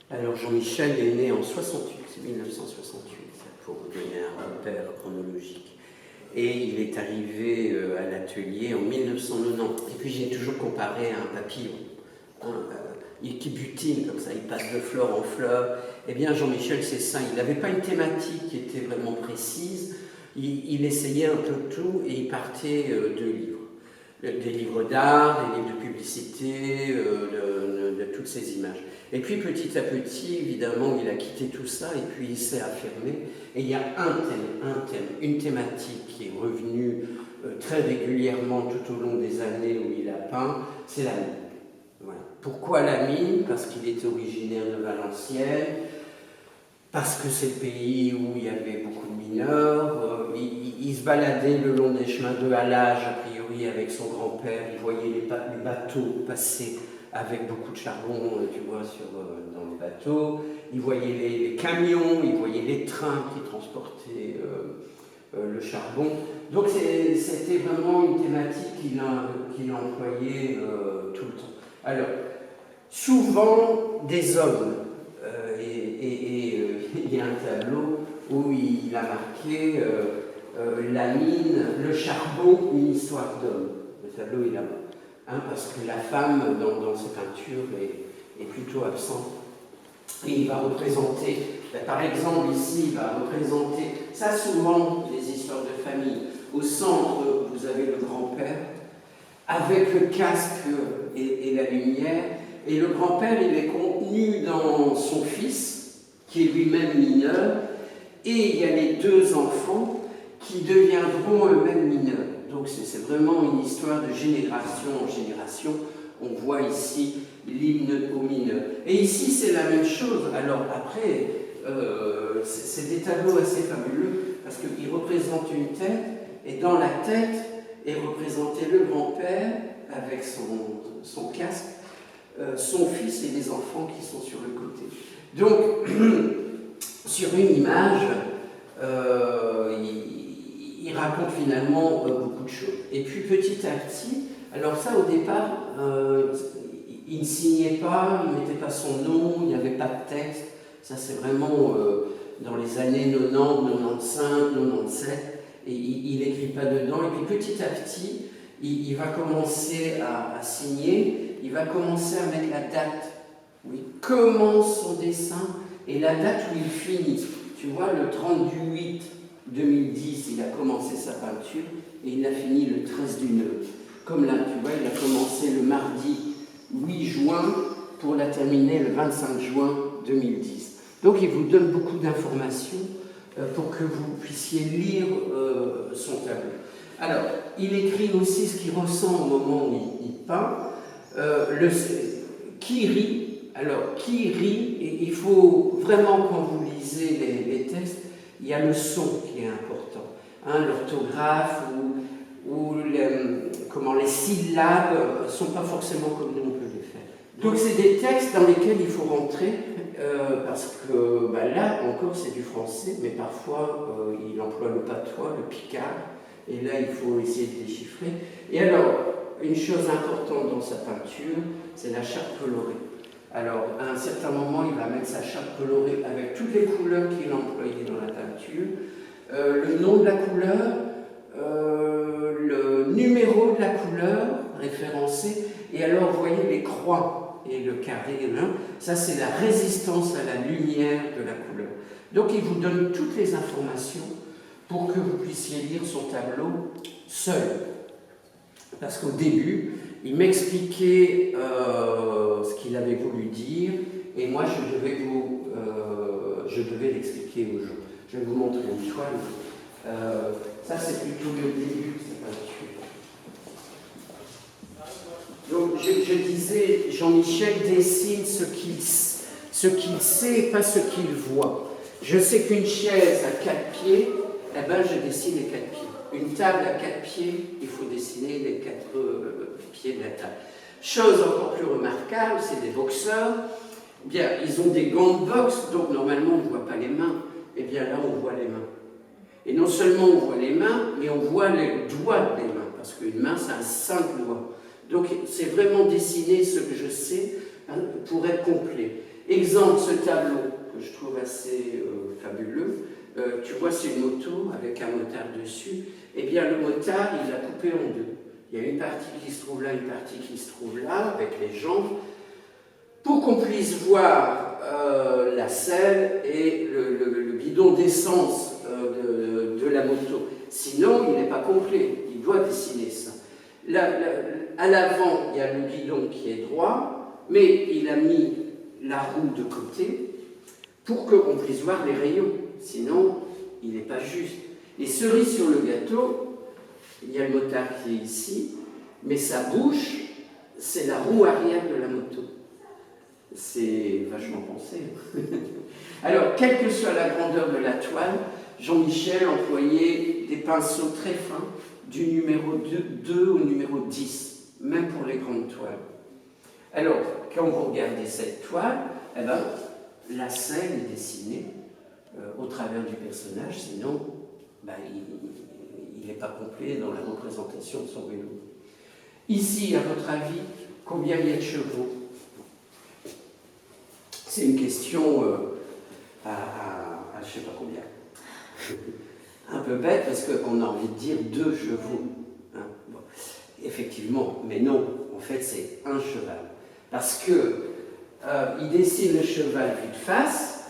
Alors Jean-Michel est né en 68, 1968, pour vous donner un repère chronologique. Et il est arrivé à l'atelier en 1990. Et puis j'ai toujours comparé à un papillon, qui butine comme ça, il passe de fleur en fleur. Eh bien Jean-Michel, c'est ça, il n'avait pas une thématique qui était vraiment précise, il essayait un peu tout et il partait de livres. Des livres d'art, des livres de publicité, de toutes ces images. Et puis petit à petit, évidemment, il a quitté tout ça et puis il s'est affirmé. Et il y a un thème, une thématique qui est revenue très régulièrement tout au long des années où il a peint, c'est la mine. Voilà. Pourquoi la mine? Parce qu'il est originaire de Valenciennes, parce que c'est le pays où il y avait beaucoup de mineurs, il se baladait le long des chemins de halage, a priori avec son grand-père, il voyait les bateaux passer avec beaucoup de charbon, tu vois, dans les bateaux, il voyait les camions, il voyait les trains qui transportaient le charbon. Donc c'était vraiment une thématique qu'il employait tout le temps. Alors, souvent des hommes, il y a un tableau où il a marqué la mine, le charbon, une histoire d'homme. Le tableau est là-bas. Parce que la femme, dans ces peintures, est plutôt absente. Et il va représenter, par exemple ici, il va représenter, ça souvent, les histoires de famille. Au centre, vous avez le grand-père, avec le casque et la lumière. Et le grand-père, il est contenu dans son fils, qui est lui-même mineur, et il y a les deux enfants qui deviendront eux-mêmes mineurs. Donc c'est vraiment une histoire de génération en génération. On voit ici l'hymne aux mineurs. Et ici, c'est la même chose. Alors après, c'est des tableaux assez fabuleux, parce qu'ils représentent une tête, et dans la tête est représenté le grand-père avec son casque, son fils et les enfants qui sont sur le côté. Donc, sur une image, il raconte finalement beaucoup de choses. Et puis petit à petit, alors ça au départ, il ne signait pas, il ne mettait pas son nom, il n'y avait pas de texte. Ça c'est vraiment dans les années 90, 95, 97, et il n'écrit pas dedans. Et puis petit à petit, il va commencer à signer, il va commencer à mettre la date où il commence son dessin et la date où il finit. Tu vois, le 30 du 8 2010, il a commencé sa peinture et il a fini le 13 du 9. Comme là, tu vois, il a commencé le mardi 8 juin pour la terminer le 25 juin 2010. Donc il vous donne beaucoup d'informations pour que vous puissiez lire son tableau. Alors, il écrit aussi ce qu'il ressent au moment où il peint. Qui rit? Alors, qui rit? Et il faut vraiment, quand vous lisez les textes, il y a le son qui est important. L'orthographe ou les syllabes ne sont pas forcément comme nous on peut les faire. Donc, c'est des textes dans lesquels il faut rentrer, parce que là, encore, c'est du français, mais parfois, il emploie le patois, le picard, et là, il faut essayer de déchiffrer. Et alors, une chose importante dans sa peinture, c'est la chape colorée. Alors, à un certain moment, il va mettre sa chape colorée avec toutes les couleurs qu'il a employées dans la peinture, le nom de la couleur, le numéro de la couleur référencé, et alors, vous voyez les croix et le carré, ça c'est la résistance à la lumière de la couleur. Donc, il vous donne toutes les informations pour que vous puissiez lire son tableau seul. Parce qu'au début, il m'expliquait ce qu'il avait voulu dire, et moi je devais l'expliquer aux gens. Je vais vous montrer une toile. Ça c'est plutôt le début de sa peinture. Donc je disais, Jean-Michel dessine ce qu'il sait et pas ce qu'il voit. Je sais qu'une chaise à 4 pieds, eh ben je dessine les 4 pieds. Une table à 4 pieds, il faut dessiner les 4 pieds de la table. Chose encore plus remarquable, c'est des boxeurs. Bien, ils ont des gants de boxe, donc normalement on ne voit pas les mains. Et bien là, on voit les mains. Et non seulement on voit les mains, mais on voit les doigts des mains, parce qu'une main, ça a 5 doigts. Donc c'est vraiment dessiner ce que je sais pour être complet. Exemple, ce tableau que je trouve assez fabuleux. Tu vois, c'est une moto avec un motard dessus. Eh bien, le motard, il l'a coupé en deux. Il y a une partie qui se trouve là, une partie qui se trouve là, avec les jambes, pour qu'on puisse voir la selle et le bidon d'essence de la moto. Sinon, il n'est pas complet. Il doit dessiner ça. À l'avant, il y a le guidon qui est droit, mais il a mis la roue de côté pour qu'on puisse voir les rayons. Sinon, il n'est pas juste. Et cerise sur le gâteau, il y a le motard qui est ici, mais sa bouche, c'est la roue arrière de la moto. C'est vachement pensé. Alors, quelle que soit la grandeur de la toile, Jean-Michel employait des pinceaux très fins, du numéro 2 au numéro 10, même pour les grandes toiles. Alors, quand vous regardez cette toile, eh ben, la scène est dessinée au travers du personnage, sinon ben, il n'est pas complet dans la représentation de son vélo. Ici, à votre avis, combien il y a de chevaux? C'est une question à je ne sais pas combien. Un peu bête parce qu'on a envie de dire 2 chevaux. Hein, bon. Effectivement, mais non, en fait c'est un cheval. Parce qu'il dessine le cheval vu de face,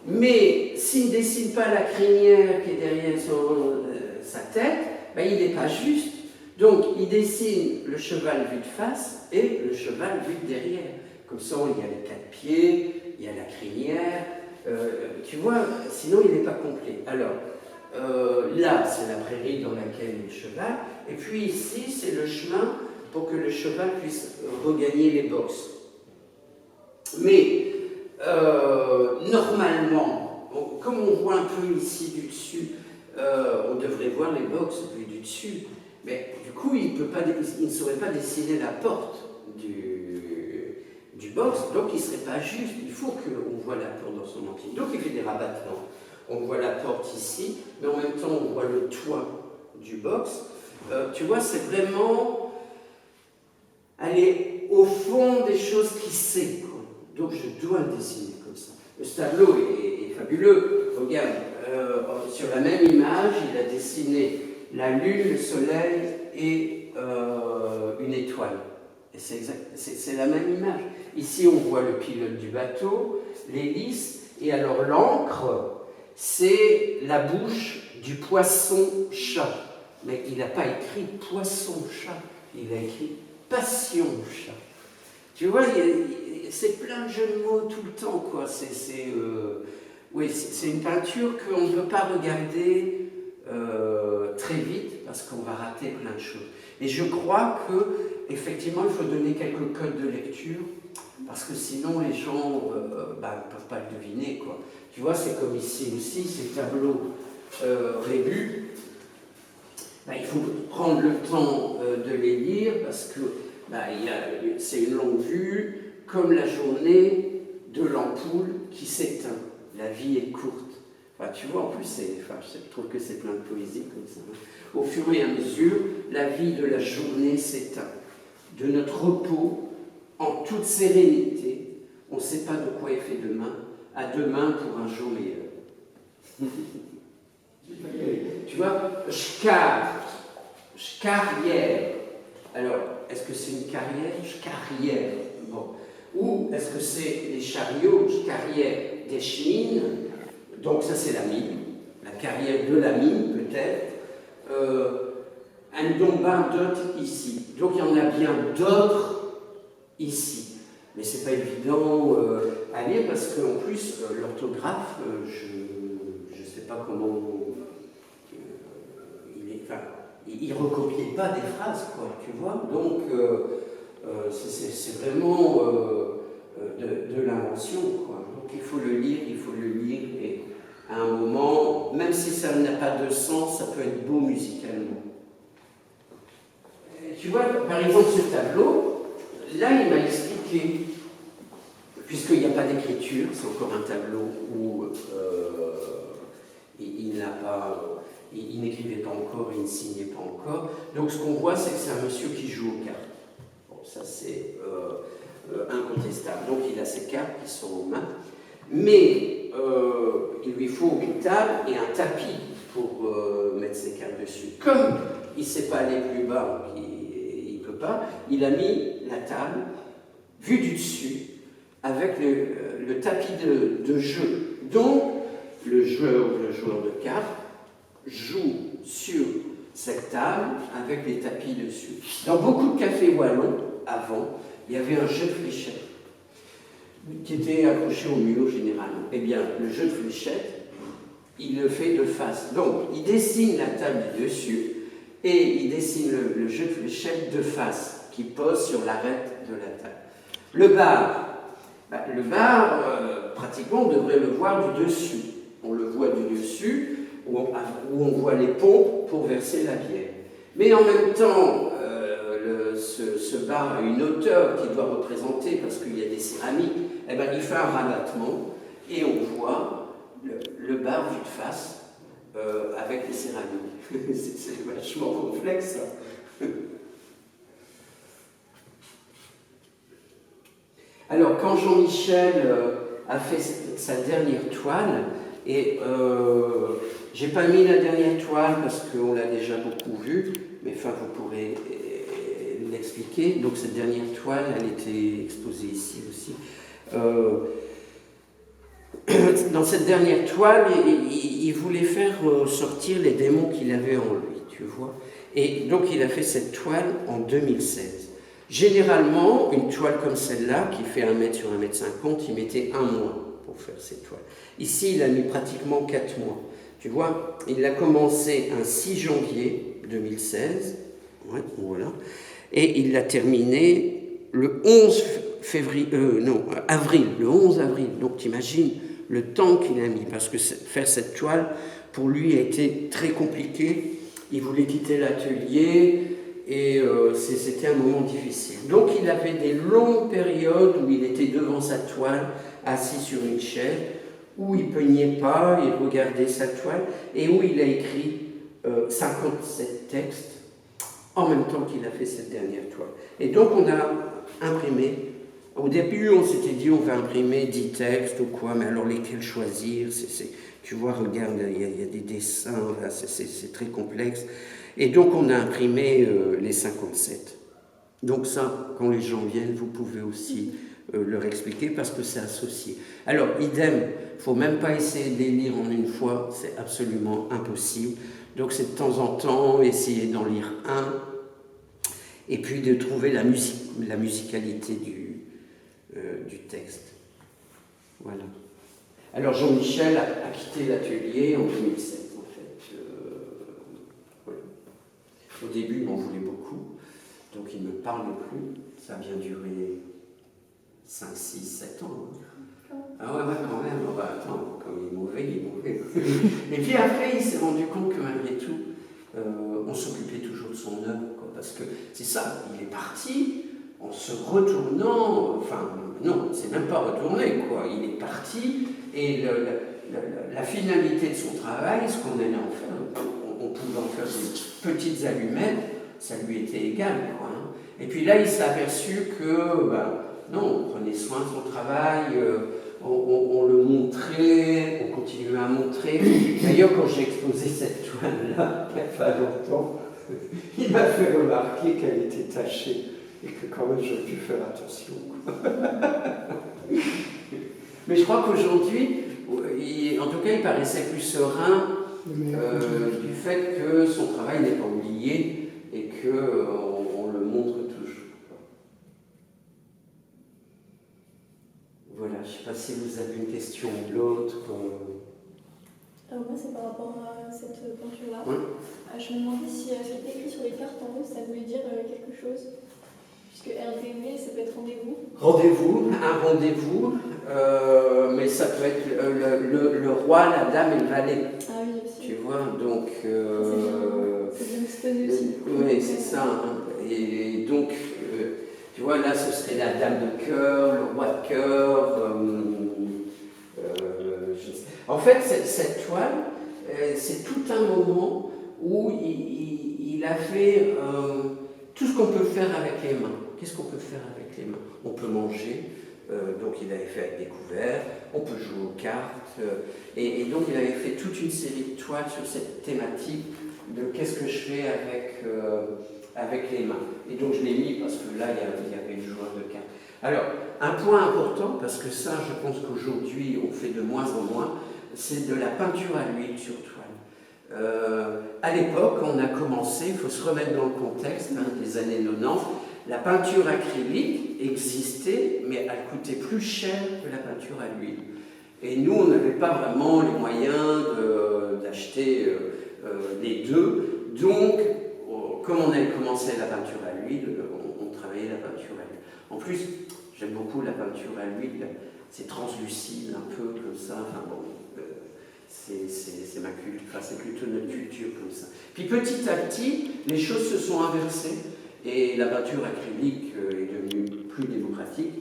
mais s'il ne dessine pas la crinière qui est derrière sa tête, ben, il n'est pas juste. Donc il dessine le cheval vu de face et le cheval vu de derrière. Comme ça, il y a les 4 pieds, il y a la crinière. Tu vois, sinon il n'est pas complet. Alors, là, c'est la prairie dans laquelle est le cheval. Et puis ici, c'est le chemin pour que le cheval puisse regagner les boxes. Mais, normalement, comme on voit un peu ici du dessus, on devrait voir les boxes vus du dessus. Mais du coup, il ne saurait pas dessiner la porte du box, donc il ne serait pas juste. Il faut qu'on voit la porte dans son entier. Donc il fait des rabattements. On voit la porte ici, mais en même temps on voit le toit du box. Tu vois, c'est vraiment aller au fond des choses qu'il sait, quoi. Donc je dois le dessiner comme ça. Ce tableau est fabuleux. Regarde, sur la même image, il a dessiné la lune, le soleil et une étoile. Et c'est la même image. Ici, on voit le pilote du bateau, l'hélice, et alors l'encre, c'est la bouche du poisson-chat. Mais il n'a pas écrit poisson-chat, il a écrit passion-chat. Tu vois, c'est plein de jeux de mots tout le temps, quoi. Oui, c'est une peinture qu'on ne peut pas regarder très vite parce qu'on va rater plein de choses. Et je crois qu'effectivement, il faut donner quelques codes de lecture parce que sinon les gens ne peuvent pas le deviner, quoi. Tu vois, c'est comme ici aussi, ces tableaux Rébus, il faut prendre le temps de les lire parce que c'est une longue vue, comme la journée de l'ampoule qui s'éteint. La vie est courte. Enfin, tu vois, en plus, je trouve que c'est plein de poésie comme ça. Au fur et à mesure, la vie de la journée s'éteint. De notre repos, en toute sérénité, on ne sait pas de quoi est fait demain. À demain pour un jour meilleur. Tu vois, carrière. Alors, est-ce que c'est une carrière? Carrière. Bon. Ou est-ce que c'est les chariots, carrière des chemines? Donc ça c'est la mine, la carrière de la mine peut-être. Un dombard d'autres ici. Donc il y en a bien d'autres ici. Mais c'est pas évident à lire parce qu'en plus l'orthographe, je ne sais pas comment il recopiait pas des phrases, quoi, tu vois. Donc c'est vraiment de l'invention, quoi. Donc il faut le lire, et à un moment, même si ça n'a pas de sens, ça peut être beau musicalement. Et tu vois, par exemple, ce tableau, là, il m'a expliqué, puisqu'il n'y a pas d'écriture, c'est encore un tableau où il n'écrivait pas encore, il ne signait pas encore. Donc ce qu'on voit, c'est que c'est un monsieur qui joue aux cartes. Bon, ça c'est incontestable. Donc il a ses cartes qui sont aux mains, mais il lui faut une table et un tapis pour mettre ses cartes dessus. Comme il ne sait pas aller plus bas, il ne peut pas, il a mis la table vue du dessus avec le tapis de jeu. Donc le joueur de cartes joue sur cette table avec les tapis dessus. Dans beaucoup de cafés wallons, avant, il y avait un jeu de fléchettes qui était accroché au mur généralement. Eh bien, le jeu de fléchettes, il le fait de face. Donc, il dessine la table du dessus et il dessine le jeu de fléchettes de face, qui pose sur l'arête de la table. Le bar, pratiquement, on devrait le voir du dessus. On le voit du dessus, où on voit les pompes pour verser la bière. Mais en même temps, ce bar a une hauteur qui doit représenter, parce qu'il y a des céramiques, eh ben, il fait un rabattement et on voit le bar vu de face avec les céramiques. C'est vachement complexe, ça. Alors, quand Jean-Michel a fait sa dernière toile, et j'ai pas mis la dernière toile parce qu'on l'a déjà beaucoup vue, mais enfin, vous pourrez l'expliquer. Donc, cette dernière toile, elle était exposée ici aussi. Dans cette dernière toile, il voulait faire sortir les démons qu'il avait en lui, tu vois. Et donc, il a fait cette toile en 2016. Généralement, une toile comme celle-là, qui fait 1 mètre sur 1 mètre 50, il mettait 1 mois pour faire cette toile. Ici, il a mis pratiquement 4 mois. Tu vois, il a commencé un 6 janvier 2016, ouais, voilà, et il l'a terminé le 11 avril, le 11 avril. Donc, t'imagines le temps qu'il a mis, parce que faire cette toile, pour lui, a été très compliqué. Il voulait quitter l'atelier, et c'était un moment difficile. Donc il avait des longues périodes où il était devant sa toile, assis sur une chaise, où il ne peignait pas, il regardait sa toile, et où il a écrit 57 textes en même temps qu'il a fait cette dernière toile. Et donc on a imprimé. Au début, on s'était dit on va imprimer 10 textes ou quoi, mais alors lesquels choisir, tu vois, regarde, il y a des dessins, là, c'est très complexe. Et donc, on a imprimé les 57. Donc ça, quand les gens viennent, vous pouvez aussi leur expliquer parce que c'est associé. Alors, idem, il ne faut même pas essayer de les lire en une fois, c'est absolument impossible. Donc, c'est de temps en temps essayer d'en lire un et puis de trouver la musicalité du texte. Voilà. Alors, Jean-Michel a quitté l'atelier en 2007. Au début, il m'en voulait beaucoup, donc il ne me parle plus. Ça a bien duré 5, 6, 7 ans. Ah ouais, quand même. Oh, bah, attends, comme il est mauvais, il est mauvais. Et puis après, il s'est rendu compte que malgré tout, on s'occupait toujours de son œuvre, quoi, parce que c'est ça, il est parti en se retournant, enfin, non, c'est même pas retourné, quoi. Il est parti, et la finalité de son travail, ce qu'on allait en faire, on pouvait en faire des petites allumettes, ça lui était égal, quoi, hein. Et puis là, il s'est aperçu que, non, on prenait soin de son travail, on le montrait, on continuait à montrer. D'ailleurs, quand j'ai exposé cette toile-là, il n'y a pas longtemps, il m'a fait remarquer qu'elle était tachée et que quand même j'aurais pu faire attention. Mais je crois qu'aujourd'hui, en tout cas, il paraissait plus serein du fait que son travail n'est pas oublié et qu'on le montre toujours. Voilà, je ne sais pas si vous avez une question ou l'autre. Alors moi, c'est par rapport à cette peinture-là. Oui. Je me demandais si ce qui était écrit sur les cartes en haut, ça voulait dire quelque chose. Puisque RDV, ça peut être rendez-vous. Rendez-vous, un rendez-vous, mais ça peut être le roi, la dame et le valet. Ah oui, aussi. Tu vois, donc... c'est bien disposé aussi. Oui, c'est ça. Hein. Et donc, tu vois, là, ce serait la dame de cœur, le roi de cœur. En fait, cette toile, c'est tout un moment où il a fait tout ce qu'on peut faire avec les mains. Qu'est-ce qu'on peut faire avec les mains? On peut manger, donc il avait fait avec des couverts, on peut jouer aux cartes, et donc il avait fait toute une série de toiles sur cette thématique de qu'est-ce que je fais avec les mains. Et donc je l'ai mis parce que là, il y avait le joueur de cartes. Alors, un point important, parce que ça, je pense qu'aujourd'hui, on fait de moins en moins, c'est de la peinture à l'huile sur toile. À l'époque, on a commencé, il faut se remettre dans le contexte des années 90, la peinture acrylique existait, mais elle coûtait plus cher que la peinture à l'huile. Et nous, on n'avait pas vraiment les moyens d'acheter les deux. Donc, comme on avait commencé la peinture à l'huile, on travaillait la peinture à l'huile. En plus, j'aime beaucoup la peinture à l'huile, c'est translucide un peu comme ça, enfin bon, c'est ma culture, enfin, c'est plutôt notre culture comme ça. Puis petit à petit, les choses se sont inversées et la peinture acrylique est devenue plus démocratique.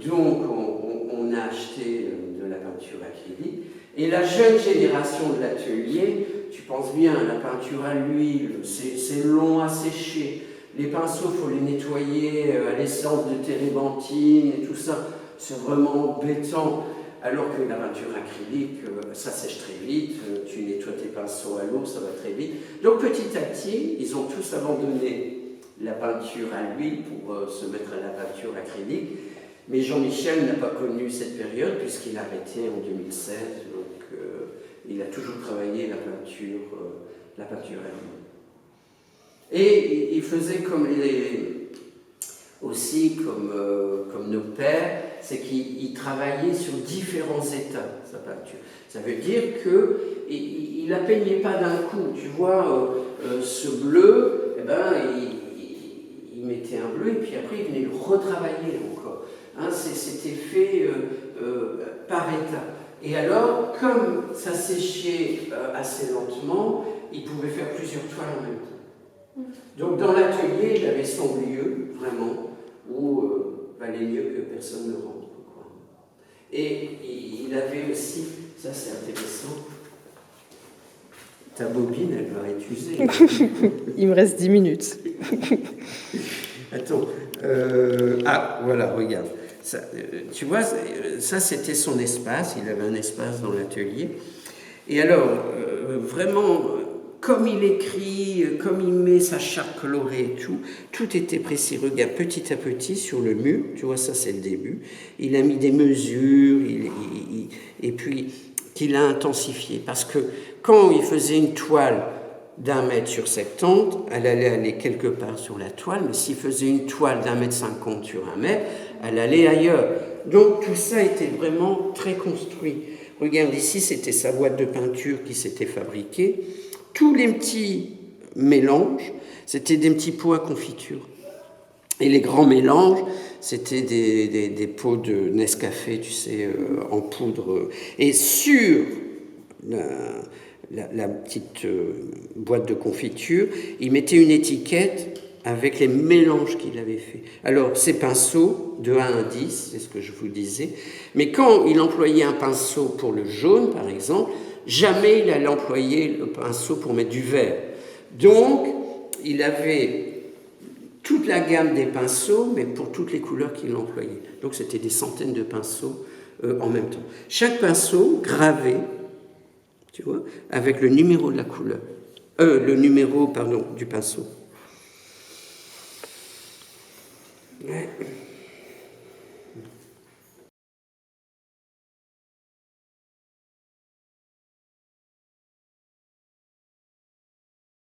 Donc on a acheté de la peinture acrylique. Et la jeune génération de l'atelier, tu penses bien, la peinture à l'huile, c'est long à sécher. Les pinceaux, il faut les nettoyer à l'essence de térébenthine et tout ça. C'est vraiment embêtant. Alors que la peinture acrylique, ça sèche très vite. Tu nettoies tes pinceaux à l'eau, ça va très vite. Donc petit à petit, ils ont tous abandonné la peinture à l'huile pour se mettre à la peinture acrylique. Mais Jean-Michel n'a pas connu cette période puisqu'il a arrêté en 2016. Donc il a toujours travaillé la peinture à l'huile. Et il faisait comme comme nos pères, c'est qu'il travaillait sur différents états, sa peinture. Ça veut dire qu'il ne la peignait pas d'un coup. Tu vois, ce bleu, eh ben, il mettait un bleu et puis après il venait le retravailler encore. Hein, c'était fait par état. Et alors, comme ça séchait assez lentement, il pouvait faire plusieurs toiles en même temps. Donc dans l'atelier, il avait son lieu, vraiment, où valait mieux que personne ne rentre. Quoi. Et il avait aussi, ça c'est intéressant, ta bobine, elle va être usée. Il me reste 10 minutes. Attends, voilà, regarde. Ça, tu vois, ça c'était son espace, il avait un espace dans l'atelier. Et alors, vraiment... Comme il écrit, comme il met sa charte colorée et tout était précis. Regarde, petit à petit, sur le mur, tu vois, ça c'est le début, il a mis des mesures, et puis qu'il a intensifié. Parce que quand il faisait une toile d'1 mètre sur 70, elle allait aller quelque part sur la toile, mais s'il faisait une toile d'1 mètre 50 sur 1 mètre, elle allait ailleurs. Donc tout ça était vraiment très construit. Regarde, ici, c'était sa boîte de peinture qui s'était fabriquée. Tous les petits mélanges, c'était des petits pots à confiture. Et les grands mélanges, c'était des pots de Nescafé, tu sais, en poudre. Et sur la petite boîte de confiture, il mettait une étiquette avec les mélanges qu'il avait fait. Alors, ces pinceaux, de 1 à 10, c'est ce que je vous disais, mais quand il employait un pinceau pour le jaune, par exemple, jamais il allait employer le pinceau pour mettre du vert. Donc, il avait toute la gamme des pinceaux, mais pour toutes les couleurs qu'il employait. Donc, c'était des centaines de pinceaux en même temps. Chaque pinceau gravé, tu vois, avec le numéro de la couleur. Le numéro, pardon, du pinceau. Ouais.